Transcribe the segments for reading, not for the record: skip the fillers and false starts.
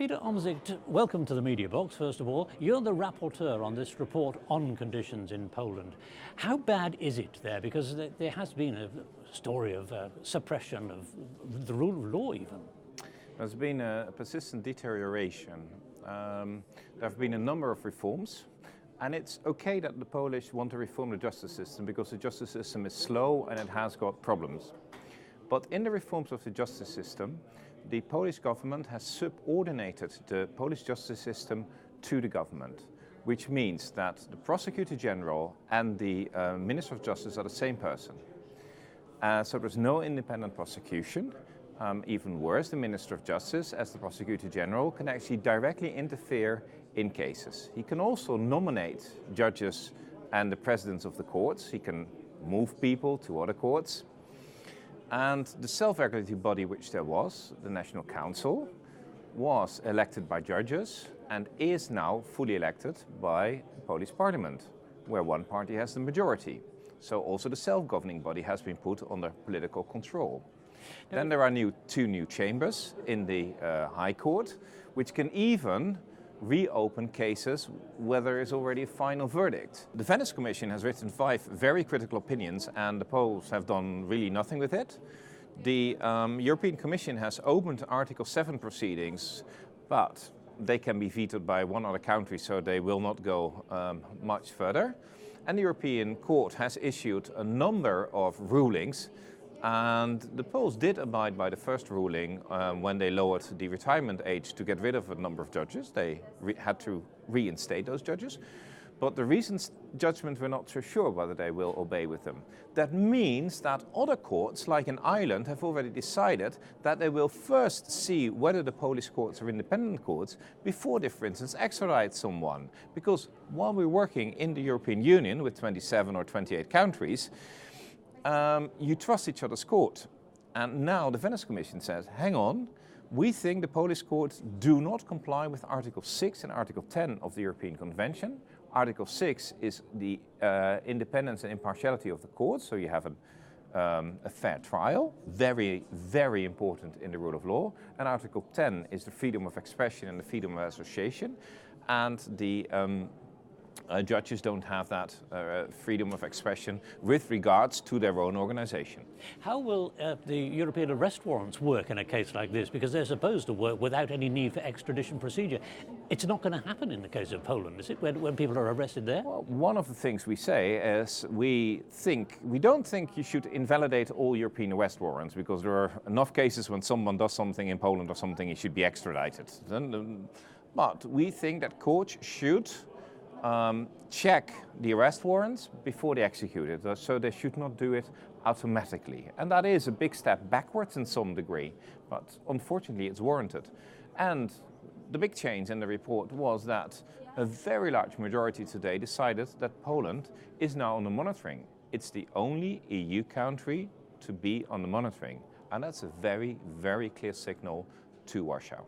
Pieter Omtzigt, welcome to the Media Box, first of all. You're the rapporteur on this report on conditions in Poland. How bad is it there? Because there has been a story of suppression of the rule of law even. There's been a persistent deterioration. There have been a number of reforms, and it's okay that the Polish want to reform the justice system because the justice system is slow and it has got problems. But in the reforms of the justice system, the Polish government has subordinated the Polish justice system to the government, which means that the Prosecutor General and the Minister of Justice are the same person. So there's no independent prosecution. Even worse, the Minister of Justice, as the Prosecutor General, can actually directly interfere in cases. He can also nominate judges and the presidents of the courts. He can move people to other courts. And the self-regulatory body which there was, the National Council, was elected by judges and is now fully elected by the Polish Parliament, where one party has the majority. So also the self-governing body has been put under political control. Then there are two new chambers in the High Court, which can even reopen cases where there is already a final verdict. The Venice Commission has written 5 very critical opinions, and the Poles have done really nothing with it. The European Commission has opened Article 7 proceedings, but they can be vetoed by one other country, so they will not go much further. And the European Court has issued a number of rulings. And the Poles did abide by the first ruling when they lowered the retirement age to get rid of a number of judges. They had to reinstate those judges. But the recent judgment, we're not so sure whether they will obey with them. That means that other courts, like in Ireland, have already decided that they will first see whether the Polish courts are independent courts before they, for instance, extradite someone. Because while we're working in the European Union with 27 or 28 countries, you trust each other's court. And now the Venice Commission says, hang on, we think the Polish courts do not comply with Article 6 and Article 10 of the European Convention. Article 6 is the independence and impartiality of the courts, so you have a fair trial, very, very important in the rule of law. And Article 10 is the freedom of expression and the freedom of association. And the judges don't have that freedom of expression with regards to their own organization. How will the European arrest warrants work in a case like this? Because they're supposed to work without any need for extradition procedure. It's not going to happen in the case of Poland, is it, when people are arrested there? Well, one of the things we say is we don't think you should invalidate all European arrest warrants, because there are enough cases when someone does something in Poland or something, he should be extradited. But we think that courts should check the arrest warrants before they execute it, so they should not do it automatically. And that is a big step backwards in some degree, but unfortunately it's warranted. And the big change in the report was that a very large majority today decided that Poland is now on the monitoring. It's the only EU country to be on the monitoring. And that's a very, very clear signal to Warsaw.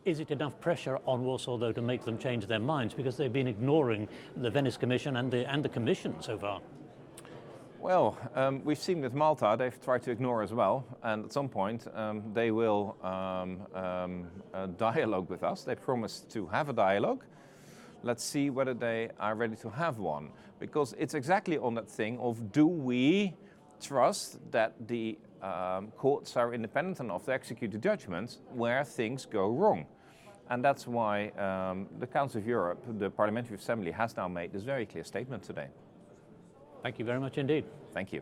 Is it enough pressure on Warsaw, though, to make them change their minds? Because they've been ignoring the Venice Commission and the Commission so far. Well, we've seen with Malta, they've tried to ignore as well. And at some point, they will dialogue with us. They promised to have a dialogue. Let's see whether they are ready to have one. Because it's exactly on that thing of, do we trust that the courts are independent enough to execute the judgments where things go wrong. And that's why the Council of Europe, the Parliamentary Assembly, has now made this very clear statement today. Thank you very much indeed. Thank you.